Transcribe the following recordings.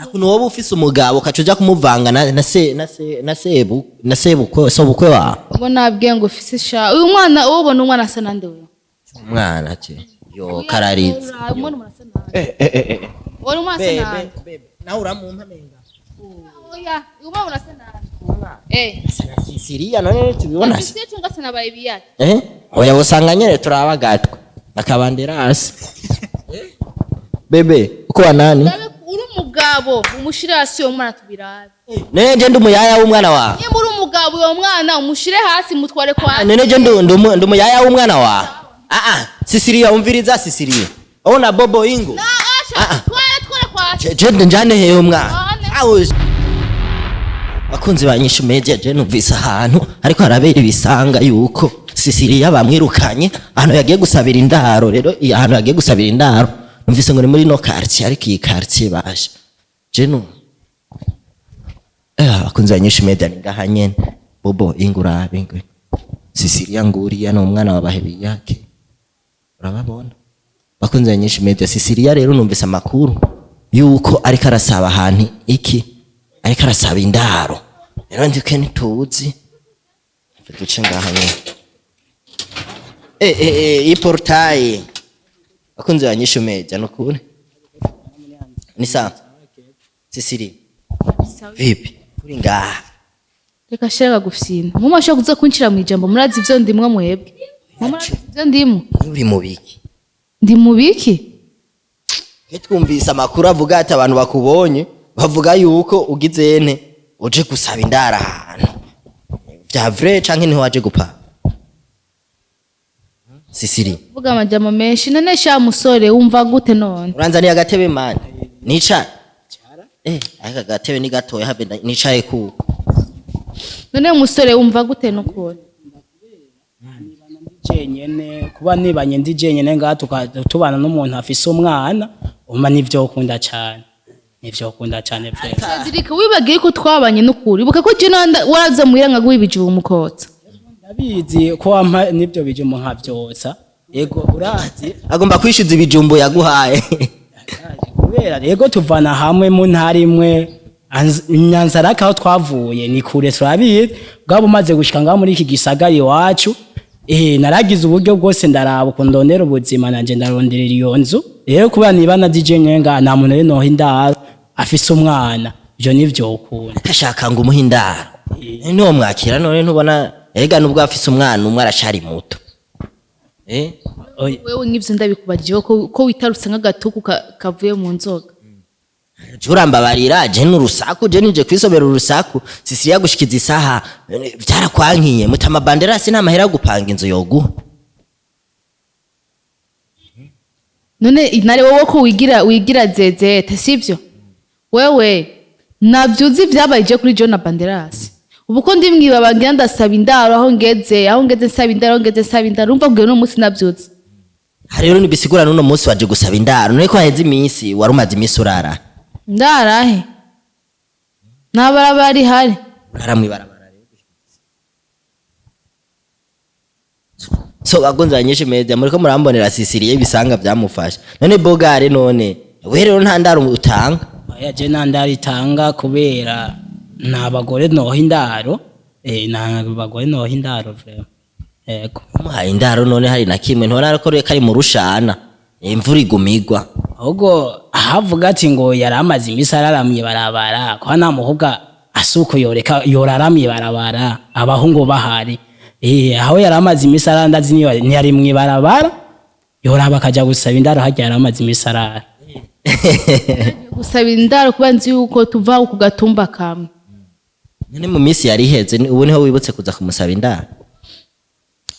kuno wowe ufise umugabo kacuja kumuvanga na sebu so bukwe wa ngo nabwiye ngo ufise sha uyu mwana ubona umwana asa nande we umwana ati yo kararize umwana asa nande wari umwana asa nande nawe uramumpa menga oya uyu mwana asa nande Sisiria none tubibona Sisiria cyangwa se nabayibiyake oya busanga nyene turabagatwa akabanderasi bebe uko wanani uri umugabo umushire hasi uwo mwana tubirabe neje ndi umuyaya w'umwana wa niba uri umugabo uwo mwana umushire hasi mutware kwa neje ndi umuyaya w'umwana wa Sisiria umviriza Sisiria ona bobo ingo tware kwa je njane heyo umwana bakunzi banyisha media je numvise ahantu ariko harabera ibisanga yuko Sisiria bamwirukanye ahantu yagiye gusabira indaro rero ahantu yagiye gusabira indaro numvise ngo ni muri no quartier ariko iyi quartier baje je no bakunzi banyisha media ngaha nyene bobo ingurabe ngwe Sisiria nguriya no umwana wa BAHEBIYAKE urababona bakunzi banyisha media Sisiria rero numvise amakuru yuko ariko arasaba ahantu iki ariko arasaba indaro rero ndike nituzi duce ngaha nyene iportaye bakunzi banyisha media no kure ni sawa Sisiria vipi uri ngaha reka shaka gufyina mu masho kuza kwinjira mu ijambo murazi ivyo ndimwe mwebwe murazi ivyo ndimo uri mubiki ndi mubiki twumvise amakuru avuga ati abantu bakubonye bavuga yuko ugize ene uje gusaba indara ahantu bya vrai canke niho waje gupa Sisiria vuga amajambo menshi none sha musore wumva gute none uranzaniye agatebe mani nica aka gatebe ni gatoya habe nicaye ku none musore wumva gute nukuri jenyene kuba nibanye ndi jenyene ngaha tubana n'umuntu afise umwana uma nivyo ukunda cyane pe Dirika wibagiye ko twabanye n'ukuri buka ko je waraza muhira nka gwibije umukotsa ndabizi ko wampa nivyo bije mu nka byotsa yego urazi agomba kwishyuza ibijumbo yaguhaye kubera yego tuvana hamwe mu ntari imwe Nyanzaraka aho twavuye ni kure turabiye bwabo umaze gushika ngaho muri iki gisagari wacu naragize uburyo bwose ndaraba kundonera ubuzima nanje ndaronderera iyo nzu rero kuba nibana DJ nyenga nta muntu rero indaro afise umwana byo nivyo ukunda ashaka ngo umuhindaro niwo mwakira none ntubona erega nubwo afise umwana umwe arashari muto wewe nk'ivyo ndabikubajiye ko witarutse nk'agatuku kavuye mu nzoga Jurambabarira je n'urusaku je nije kwisobera urusaku Sisiria gushikiza isaha byarakwankiye mutama banderasi namahera gupanga inzu yogu none inare wowe ko wigira zezete sivyo wewe navyuzi vyabaye kuri John Banderasi ubu ko ndimwiba bagira ndasaba indaro aho ngeze nsaba indaro umva bwiye no munsi navyuzi rero nibisigura nuno munsi waje gusaba indaro none ko haheze iminsi warumaze iminsi urara ndarahe nabarabari hari aramwibarabara rero so bagonza nyinshi media muri ko murambonera Sisiria ibisanga byamufasha none bogare none we rero nta ndaro utanga oya je nta ndaro itanga kubera nta bagore noho indaro nta bagore noho indaro vraiment yego muhaye indaro none hari na kimwe ntora ko kari mu rushana imvura igumigwa ahubwo ahavuga ati ngo yaramaze imisi araramye barabara ko nta muhuga asuko yoraramye barabara abahungu bahari aho yaramaze imisi arandazi ntiyari mwibarabara yoraba akaja gusaba indaro hajya yaramaze imisi arara gusaba indaro kuba nzi yuko tuva ku gatumba kamwe none mu misi yari heze ubu niho wibutse kuza kumusaba indaro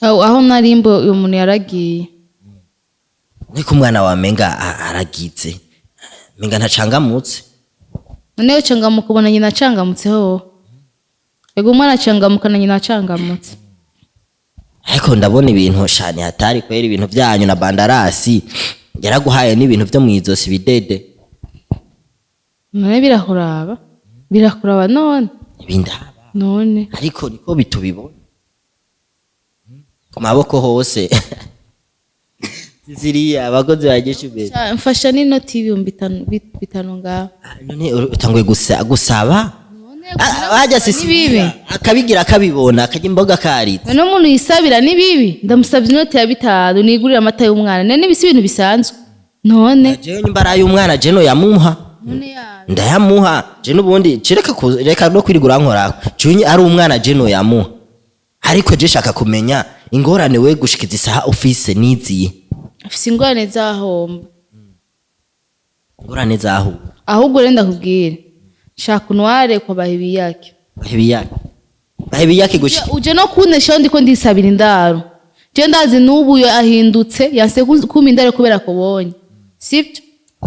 aho narimbo uyu muntu yaragiye niko umwana wa menga aragize menga ntacangamutse none yo cangamuka ubona nyina acangamutse ho ego umwana acangamuka na nyina acangamutse ariko ndabona ibintu shani hatari kwera ibintu byanyu na bandarasi yaraguhaye n'ibintu byo mwizosi bidede none birakuraba none ibindaba none ariko niko bitubibona ku maboko hose Sisiriya abakozi bagisha imbere mfasha n'inoti y'ibihumbi bitanu ngaho none utanguye gusaba hajya Sisiriya Sisiriya akabigira akabibona akajya imboga karitse none umuntu yisabira ni bibi ndamusabye inoti ya 5 nigurira amata y'umwana none bisi ibintu bisanzwe none jewe nimbara y'umwana jeno yamuha ndayamuha jeno ubundi reka no kwirigura nkorako cunye ari umwana jeno yamuha ariko je shaka kumenya ingorane we gushikiza isaha office niziye afise ingorane zahomba ingorane zaho ahubwo renda kubwira shaka unware kwa bahebiyake gushika uje no kunesha ndiko ndisabira indaro je ndazi nubu ahindutse yanse kuma indaro kubera kubonye sibyo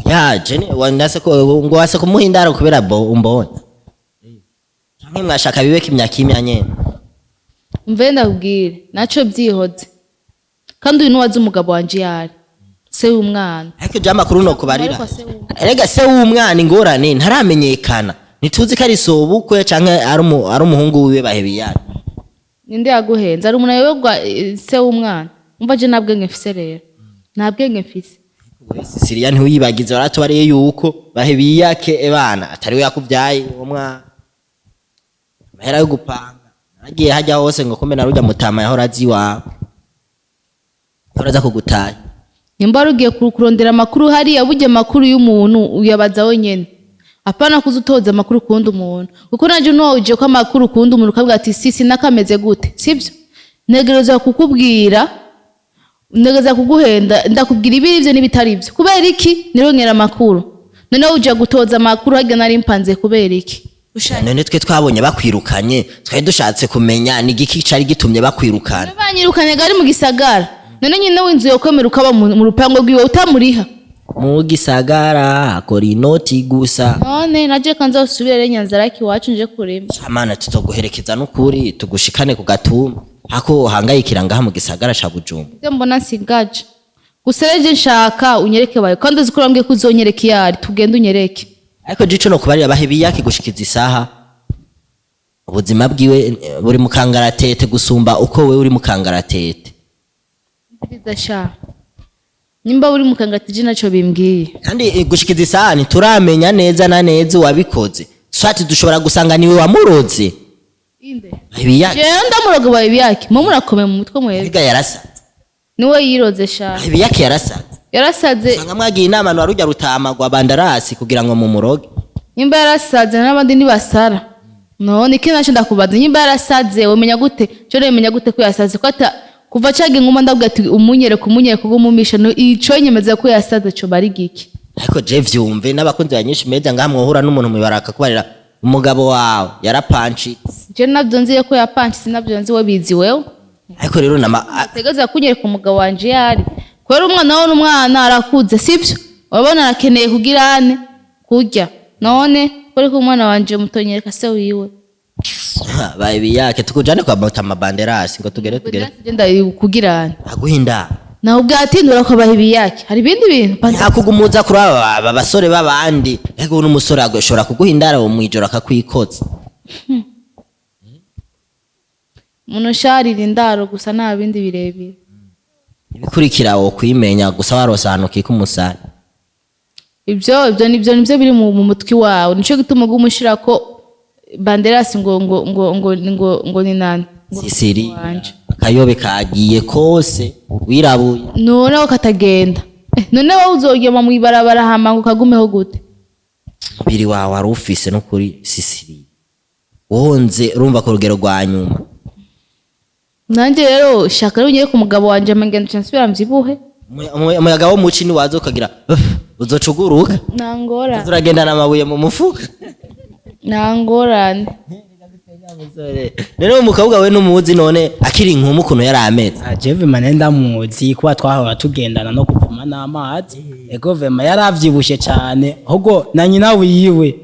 ya jene wandase ko ngo wase kumuha indaro kubera umbonye canke mwashaka bibeke imyaka nyene mve ndakubwire naco byihoze kandi uyu nuwazi umugabo wanje yari se w'umwana ariko je amakuru no kubarira erega se w'umwana ingorane ntaramenyekana nituzi ko ari sobukwe canke ari umuhungu wiwe bahebiyake ninde yaguhenza ari umuntu yegwa se w'umwana umva je nabwenge mfise rero nabwenge mfise Sisiriya ntiwibagize baratubariye yuko bahebiyake ebana atari we yakuvyaye umwana mahera yo gupanga nagiye hajya hose ngo komena rujya mutama yahora azi wawe yahora kugutaye nimba rugiye kurondera amakuru hari yabuje makuru y'umuntu uyabaza wenyene apana kuzutoza amakuru kundi umuntu kuko naje noje ko amakuru kundi umuntu kabwa ati sisi nakameze gute sibyo negereza kukubwira negeza kuguhenda ndakubwira ibirivyo n'ibitari byo kubera iki nirongera amakuru none uje gutoza amakuru hajya nari mpanze kubera iki none twe twabonye bakwirukanye twari dushatse kumenya ni giki cari gitumye bakwirukana banyirukanye gari mu gisagara none nyine winzu yo kwemera ukaba mu rupango rwiwe utamuriha mu gisagara akora inoti gusa none naje kanza usubire Nyanzaraki wacu nje kurema amana tutoguherekeza n'ukuri tugushikane ku gatumba hako hangayikira ngaha mu gisagara ca Bujumbura mbona nsigaje gusereje nshaka unyereke bayo kandi uzikurambwe kuzonyereka yari tugende unyereke ariko jico no kubarira bahebiyake gushikiza isaha ubuzima bwiwe buri mu kangaratete gusumba uko we uri mu kangaratete bidasha nimba uri mu kangaratete naco bimbwiye kandi gushikiza isaha ntituramenya neza na neza wabikoze swati dushobora gusanga niwe wamuroze inde bahebiyake je ndamuroga bahebiyake mu murakome mu mutwe mwebe biga yarasaze niwe yiroze sha bahebiyake yarasaze sanga mwagiye inama no arujya rutama gwa bandarasi kugira ngo mu muroge nimba yarasaze n'abandi nibasara none iki naco ndakubaza nimba yarasaze wemenya gute cyo remenya gute ko yasaze ko ata kuva cage nguma ndavuga ati umunyere kugumumisha no ico nyemeza ko yasaze cyo bari giki ariko je vyumve n'abakunzi banyinshi meza ngahamwohura n'umuntu mwibaraka kubarira umugabo wawe yarapanchi je navyo nziye ko yapanchi sinavyo nzi we bizi wewe ariko rero tegeza kunyereka umugabo wanje yari kwera umwana wawe n'umwana arakuze sivyo wabona arakeneye kugirane kurya none kuri ko umwana wanje mutonyereka se wiwe bahebiyake tukujane kwa mutama banderasi ngo tugere genda kugirane aguhinda na ubwatindura ko bahebiyake hari ibindi bintu akugumuza kuri aba basore babandi ego n'umusore agoshora kuguhindara wo mwijoro akakwikoza muno sharira indaro gusa nta bindi birebire ibikurikira wo kwimenya gusa warosana ukikumusana ibyo nibyo biri mu mutwi wawe nico gituma gumushira ko banderasi ngo ni nani Sisiri akayobe kagiye kose wirabuye none ko katagenda none wowe uzogema mu ibarabara hama ngo kagumeho gute biri wawe arufise no kuri Sisiri wonze urumva ko rugero rwa nyuma nanje rero shaka runye ku mugabo wanje amengendo chansubira mvyibuhe umuyaga wo muci ni wazo kagira uzocuguruka nangora turagendana amabuye mu mufuka nangorane rero umukobwa we numuzi none akiri inkumu kuno yari ameze ajeve manenda muzi kuba twahora tugendana no kuvuma n'amazi ego vema yaravyibushe cyane ahubwo na nyina wiwe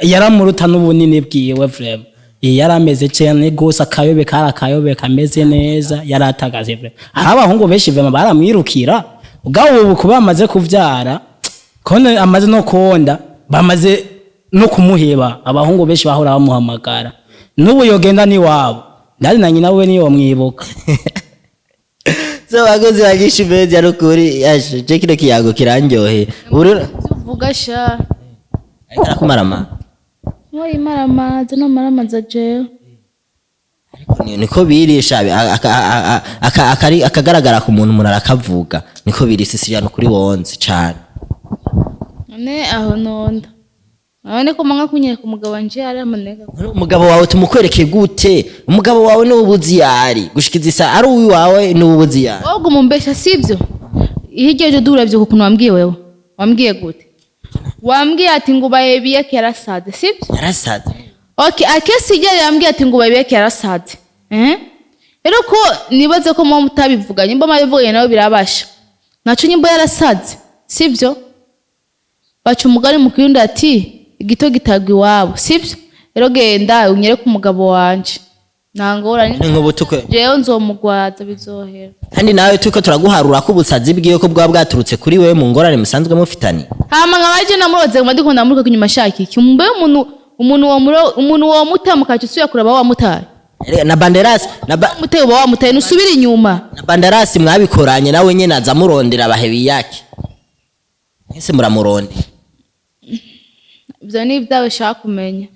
yaramuruta n'ubunini bwiwe vrema yarameze cyane gose akayobe kameze neza yaratagaze vrema abahungu benshi vema baramwirukira ubwo ubu kuba amaze kuvyara kone amaze no konda bamaze no kumuheba abahungu benshi bahora bamuhamagara nubu yogenda ni wabo ndari na nyina we niyo mwibuka So bakozi bagisha imezi n'ukuri yashe je kino kiyago kirandyohe urura uvuga sha ariko arakumarama Wari maramaza no maramaza jewe niko birisha akagaragara ku muntu arakavuga niko birisisirya no kuri wonze cyane ne aho nonda abone ko manga kunyereka umugabo wanje ari amaneka umugabo wawe tumukwereke gute umugabo wawe ni ubuzi yari gushikiza isa ari uwi wawe ni ubuzi yari wowe umumbesha sivyo ihigeje duravye ku kuntu wambwiye wewe wambwiye gute wambwiye ati ngo bahebiyake arasaze sivyo arasaze okay akesi ijya yambwiye ati ngo bahebiyake arasaze rero ko nibaze ko mu mutabivuganye mba mabivuganye nawe birabasha naco nyimbo yarasaze sivyo baca umugani mu kiyundi ati igito gitagwa iwabo sivyo rero genda unyere ku mugabo wanje nangora ni nk'ubutukwe jewe nzomugwaza bizohera kandi nawe tuko turaguharura ko ubusazi bwiye ko bwa bwaturutse kuri wewe mu ngorane musanzwe mufitani hama nkabaje namuroze ngo ndikunda muri kunyuma shaki kimbe umuntu wo mutamukaje usuye kuraba wa mutaye na banderasi muteye wa mutaye nusubira inyuma na banderasi mwabikoranye nawe nyene aza murondera bahebiyake ese muramuronde ivyo ni ibyawe shaka kumenya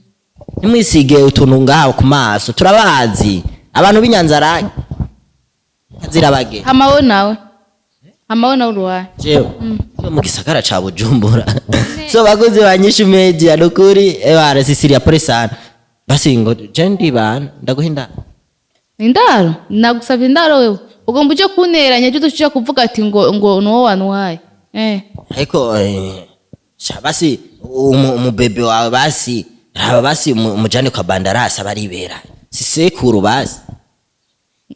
nimwisige utuntu ngaho ku maso turabazi abantu b'inyanzarake azirabage hamawe nawe uruwaye jewe mu gisagara ca Bujumbura so bakoze banyisha media nukuri barasisiriya pole sana basi ngo je ndibana ndaguhinda indaro nagusavye indaro wewe ugomba uje kunteranya cyo tucija kuvuga ati ngo nuwo wanwaye ariko basi umubebe wawe basi raba basi umujane kwa bandarasa baribera sisekuru basi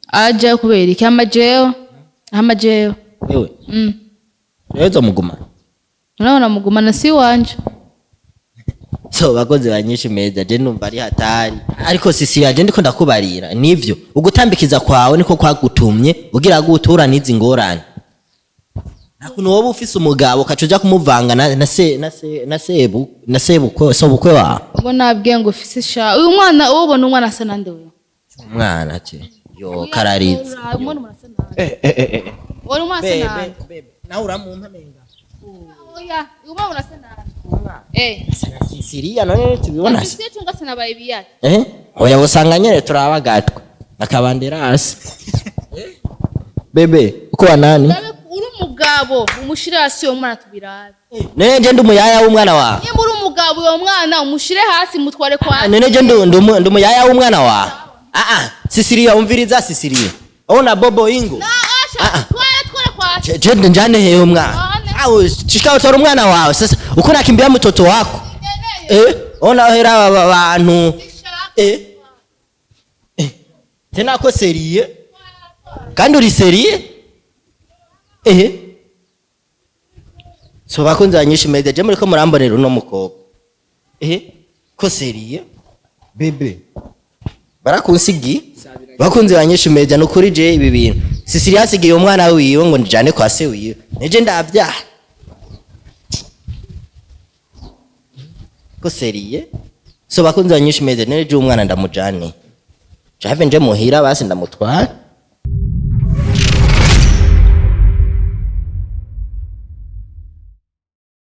aje kubera iki amajeyo wewe rero muguma urabona mugumana si wanje so bakoze banyisha meza je numva ari hatari ariko sisi yaje ndiko ndakubarira nivyo ugutambikiza kwawe niko kwagutumye ugira gutura nizi ngorane nakuno wowe ufise umugabo kacuja kumuvanga na sebu ko so bukwe wa ngo nabwiye ngo ufise sha uyu mwana ubona umwana asa nande wewe umwana ate yo kararize umwana murasa nande wari umwana asa nande nawe uramumpa menga oya uyu mwana urasa nande Siriya none tubibona sisi tunga sana bahebiyake oya busanga nyere turabagatwa nakabanderasi bebe uko wanani uri umugabo umushire hasi uwo mwana tubirabe neje ndi umuyaya w'umwana wawe niba uri umugabo uwo mwana umushire hasi mutware kwa neje ndi umuyaya w'umwana wawe Sisiriya umviriza Sisiriya ona bobo ingo tware kwa je njane heyo umwana chishika utora umwana wawe sasa uko nakimbia mtoto wako ona hera abantu tena ko seriye kandi uri seriye so bakunze banyisha media je muri ko murambonera uno mukobwa ko seriye bebe barakunsigi bakunze banyisha media no kuri je ibi bintu Sisiriya asigiye umwana wiwe ngo njane kwa se wiwe neje ndabya ko seriye so bakunze banyisha media neje umwana ndamujane Jave nje muhira basi ndamutwara